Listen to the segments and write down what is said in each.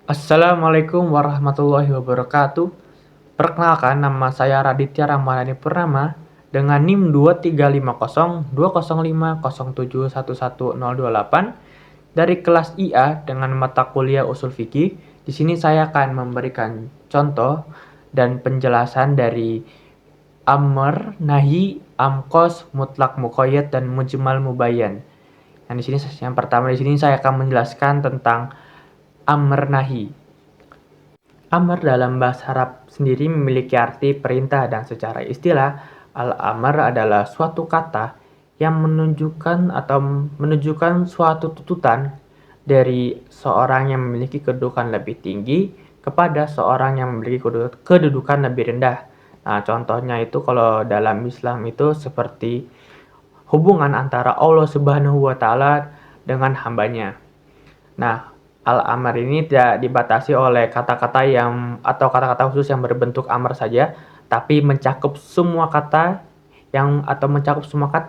Assalamualaikum warahmatullahi wabarakatuh. Perkenalkan, nama saya Raditya Ramadhani Purnama dengan NIM 2350200507111028 dari kelas IA dengan mata kuliah Usul Fikih. Di sini saya akan memberikan contoh dan penjelasan dari amr, nahi, amkos, mutlak muqayyad dan mujmal mubayyan. Yang di sini yang pertama di sini saya akan menjelaskan tentang amr nahi. Amr dalam bahasa Arab sendiri memiliki arti perintah dan secara istilah, al-amr adalah suatu kata yang menunjukkan suatu tuntutan dari seorang yang memiliki kedudukan lebih tinggi kepada seorang yang memiliki kedudukan lebih rendah. Nah, contohnya itu kalau dalam Islam itu seperti hubungan antara Allah Subhanahu wa taala dengan hambanya. Nah, al-amr ini tidak dibatasi oleh kata-kata atau kata-kata khusus yang berbentuk amr saja, tapi mencakup semua kata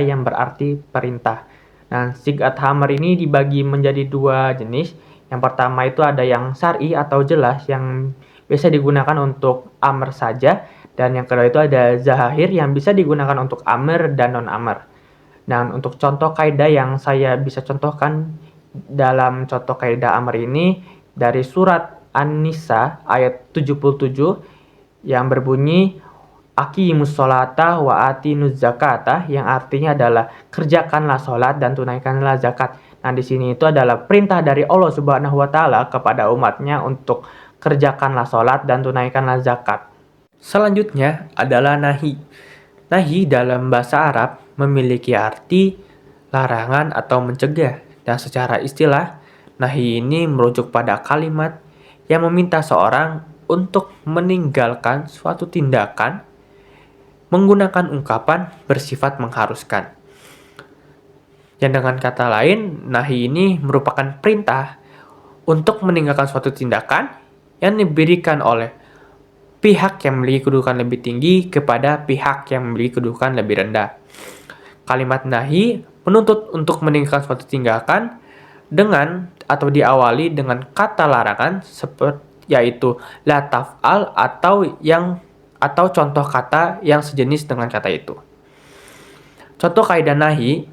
yang berarti perintah. Nah, sigat amr ini dibagi menjadi dua jenis. Yang pertama itu ada yang syar'i atau jelas yang bisa digunakan untuk amr saja, dan yang kedua itu ada zahir yang bisa digunakan untuk amr dan non-amr. Dan untuk contoh kaidah yang saya bisa contohkan dalam contoh kaidah amr ini dari surat An-Nisa ayat 77 yang berbunyi aqimus sholata wa atinuz zakata, yang artinya adalah kerjakanlah sholat dan tunaikanlah zakat. Nah, di sini itu adalah perintah dari Allah Subhanahu wa taala kepada umatnya untuk kerjakanlah sholat dan tunaikanlah zakat. Selanjutnya adalah nahi. Nahi dalam bahasa Arab memiliki arti larangan atau mencegah, dan secara istilah, nahi ini merujuk pada kalimat yang meminta seorang untuk meninggalkan suatu tindakan menggunakan ungkapan bersifat mengharuskan. Yang dengan kata lain, nahi ini merupakan perintah untuk meninggalkan suatu tindakan yang diberikan oleh pihak yang memiliki kedudukan lebih tinggi kepada pihak yang memiliki kedudukan lebih rendah. Kalimat nahi menuntut untuk meninggalkan suatu tindakan dengan atau diawali dengan kata larangan yaitu la taf'al atau contoh kata yang sejenis dengan kata itu. Contoh kaidah nahi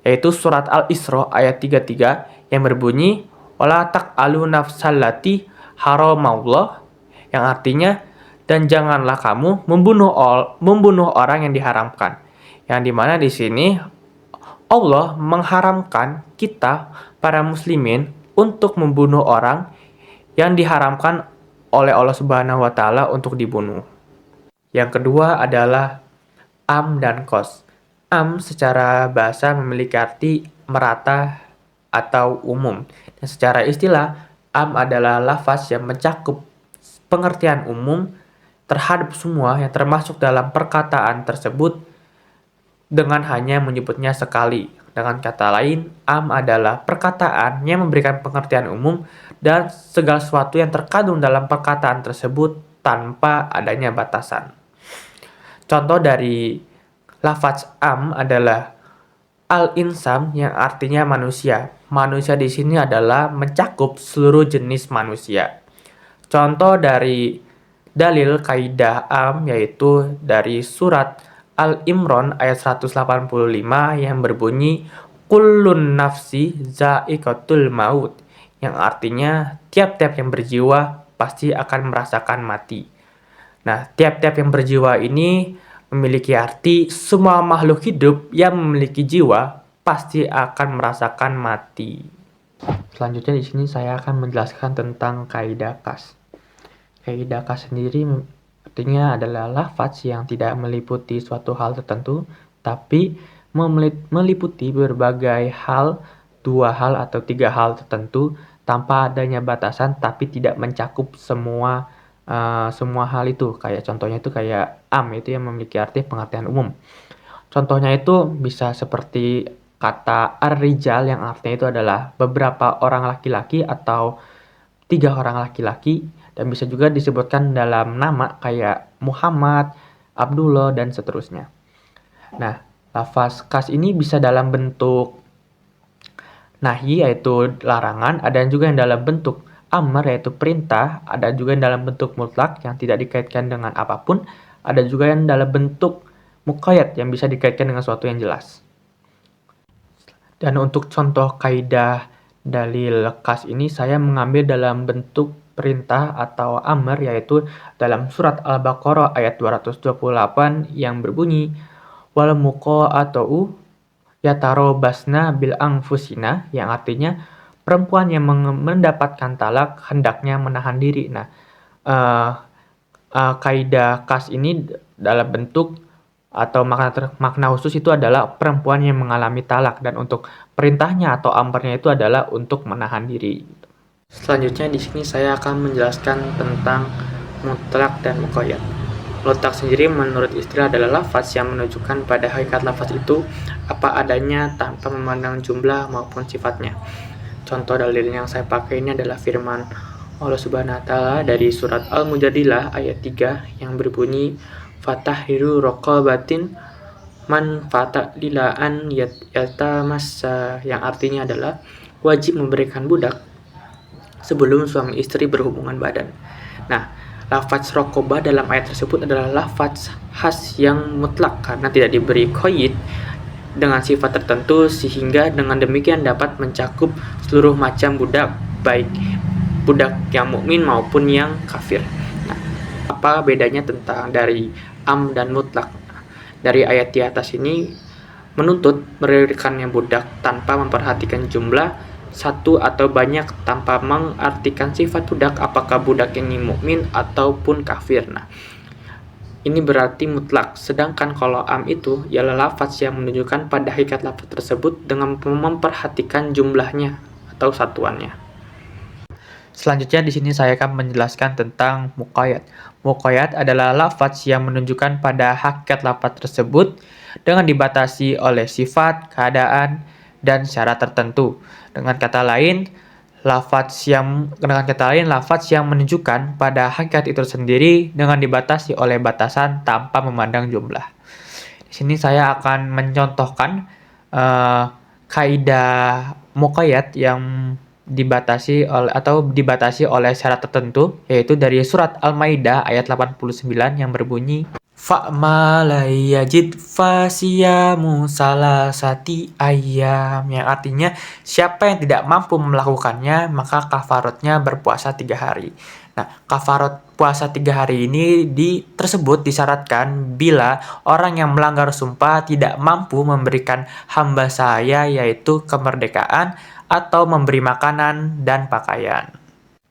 yaitu surat Al-Isra ayat 33 yang berbunyi wala taq'alu nafsallati haramallah, yang artinya dan janganlah kamu membunuh orang yang diharamkan. Yang dimana di sini Allah mengharamkan kita para muslimin untuk membunuh orang yang diharamkan oleh Allah Subhanahu wa taala untuk dibunuh. Yang kedua adalah am dan kos. Am secara bahasa memiliki arti merata atau umum. Dan secara istilah, am adalah lafaz yang mencakup pengertian umum terhadap semua yang termasuk dalam perkataan tersebut dengan hanya menyebutnya sekali. Dengan kata lain, am adalah perkataan yang memberikan pengertian umum dan segala sesuatu yang terkandung dalam perkataan tersebut tanpa adanya batasan. Contoh dari lafaz am adalah al-insan, yang artinya manusia. Manusia di sini adalah mencakup seluruh jenis manusia. Contoh dari dalil kaidah am yaitu dari surat Al-Imran ayat 185 yang berbunyi kullun nafsi za'iqatul maut, yang artinya tiap-tiap yang berjiwa pasti akan merasakan mati. Nah, tiap-tiap yang berjiwa ini memiliki arti semua makhluk hidup yang memiliki jiwa pasti akan merasakan mati. Selanjutnya di sini saya akan menjelaskan tentang kaidah kas. Kaidah kas sendiri artinya adalah lafaz yang tidak meliputi suatu hal tertentu, tapi meliputi berbagai hal, dua hal atau tiga hal tertentu tanpa adanya batasan, tapi tidak mencakup semua hal itu. Kayak contohnya itu kayak am itu yang memiliki arti pengertian umum. Contohnya itu bisa seperti kata ar-rijal yang artinya itu adalah beberapa orang laki-laki atau 3 orang laki-laki, dan bisa juga disebutkan dalam nama kayak Muhammad, Abdullah, dan seterusnya. Nah, lafaz kas ini bisa dalam bentuk nahi yaitu larangan, ada juga yang dalam bentuk amr yaitu perintah, ada juga yang dalam bentuk mutlak yang tidak dikaitkan dengan apapun, ada juga yang dalam bentuk muqayyad yang bisa dikaitkan dengan sesuatu yang jelas. Dan untuk contoh kaidah dalil khas ini saya mengambil dalam bentuk perintah atau amr, yaitu dalam surat Al-Baqarah ayat 228 yang berbunyi wal muqa'atu yatarobasna bil anfusina, yang artinya perempuan yang mendapatkan talak hendaknya menahan diri. Nah, kaidah khas ini dalam bentuk atau makna khusus itu adalah perempuan yang mengalami talak, dan untuk perintahnya atau amrnya itu adalah untuk menahan diri. Selanjutnya di sini saya akan menjelaskan tentang mutlak dan muqayyad. Mutlak sendiri menurut istilah adalah lafaz yang menunjukkan pada hakikat lafaz itu apa adanya tanpa memandang jumlah maupun sifatnya. Contoh dalil yang saya pakai ini adalah firman Allah Subhanahu wa taala dari surat Al-Mujadilah ayat 3 yang berbunyi fatahiru raqabatin man fatalilaan yatamassa, yang artinya adalah wajib memberikan budak sebelum suami istri berhubungan badan. Nah, lafaz raqabah dalam ayat tersebut adalah lafaz khas yang mutlak karena tidak diberi qaid dengan sifat tertentu, sehingga dengan demikian dapat mencakup seluruh macam budak, baik budak yang mukmin maupun yang kafir. Nah, apa bedanya tentang dari am dan mutlak? Dari ayat di atas ini menuntut memberikannya budak tanpa memperhatikan jumlah satu atau banyak, tanpa mengartikan sifat budak apakah budak ini mukmin ataupun kafir. Nah, ini berarti mutlak. Sedangkan kalau am itu ialah lafaz yang menunjukkan pada hakikat lafaz tersebut dengan memperhatikan jumlahnya atau satuannya. Selanjutnya di sini saya akan menjelaskan tentang muqayyad. Muqayyad adalah lafaz yang menunjukkan pada hakikat lafaz tersebut dengan dibatasi oleh sifat, keadaan, dan syarat tertentu. Dengan kata lain, lafaz yang menunjukkan pada hakikat itu sendiri dengan dibatasi oleh batasan tanpa memandang jumlah. Di sini saya akan mencontohkan kaidah muqayyad yang dibatasi oleh syarat tertentu, yaitu dari surat Al-Maidah ayat 89 yang berbunyi fa'ma la yajid fasiyamu salasati ayyam, yang artinya siapa yang tidak mampu melakukannya maka kafaratnya berpuasa 3 hari. Nah, kafarat puasa 3 hari ini tersebut disyaratkan bila orang yang melanggar sumpah tidak mampu memberikan hamba sahaya, yaitu kemerdekaan, atau memberi makanan dan pakaian.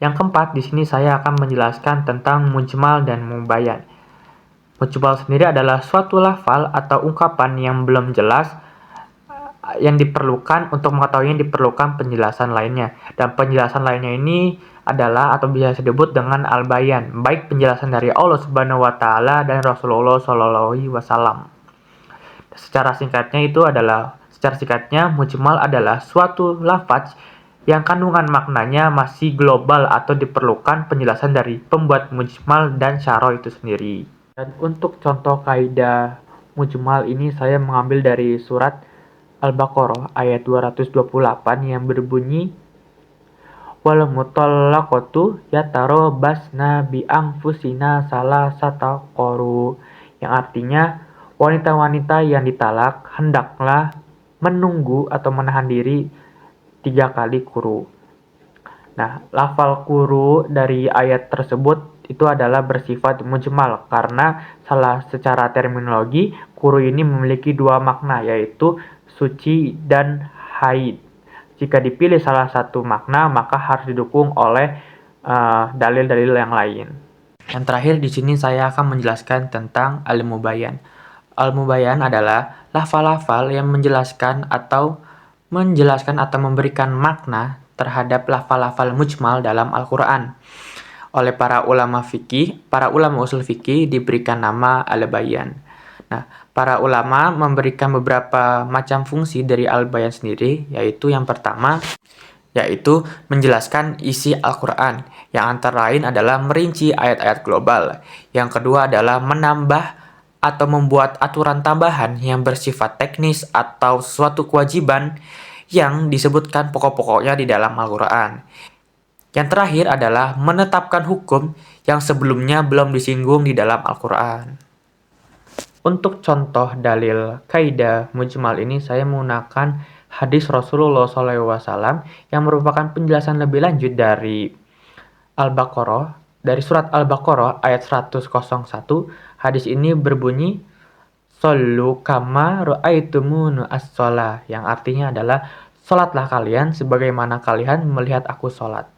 Yang keempat, di sini saya akan menjelaskan tentang mujmal dan mubayyan. Mujmal sendiri adalah suatu lafal atau ungkapan yang belum jelas yang diperlukan, untuk mengetahuinya diperlukan penjelasan lainnya. Dan penjelasan lainnya ini adalah atau bisa disebut dengan al-bayan, baik penjelasan dari Allah Subhanahu wa taala dan Rasulullah Shallallahu alaihi wasallam. Secara singkatnya, mujmal adalah suatu lafaz yang kandungan maknanya masih global atau diperlukan penjelasan dari pembuat mujmal dan syarah itu sendiri. Dan untuk contoh kaidah mujmal ini saya mengambil dari surat Al-Baqarah ayat 228 yang berbunyi wal mutallaqatu yatarabasna bi anfusina salasata quru, yang artinya wanita-wanita yang ditalak hendaklah menunggu atau menahan diri 3 kali quru. Nah, lafal quru dari ayat tersebut itu adalah bersifat mujmal karena secara terminologi quru ini memiliki 2 makna, yaitu suci dan haid. Jika dipilih salah satu makna maka harus didukung oleh dalil-dalil yang lain. Yang terakhir di sini saya akan menjelaskan tentang al-mubayyan. Al-mubayyan adalah lafal-lafal yang menjelaskan atau memberikan makna terhadap lafal-lafal mujmal dalam Al-Quran. Oleh para ulama usul fikih diberikan nama al-bayan. Nah, para ulama memberikan beberapa macam fungsi dari al-bayan sendiri, yaitu yang pertama yaitu menjelaskan isi Al-Quran, yang antara lain adalah merinci ayat-ayat global. Yang kedua adalah menambah atau membuat aturan tambahan yang bersifat teknis atau suatu kewajiban yang disebutkan pokok-pokoknya di dalam Al-Quran. Yang terakhir adalah menetapkan hukum yang sebelumnya belum disinggung di dalam Al-Quran. Untuk contoh dalil kaidah mujmal ini saya menggunakan hadis Rasulullah SAW yang merupakan penjelasan lebih lanjut dari dari surat Al-Baqarah ayat 101. Hadis ini berbunyi, "Shollu kama ra'aitumuni as-sholah", yang artinya adalah, "Salatlah kalian sebagaimana kalian melihat aku salat."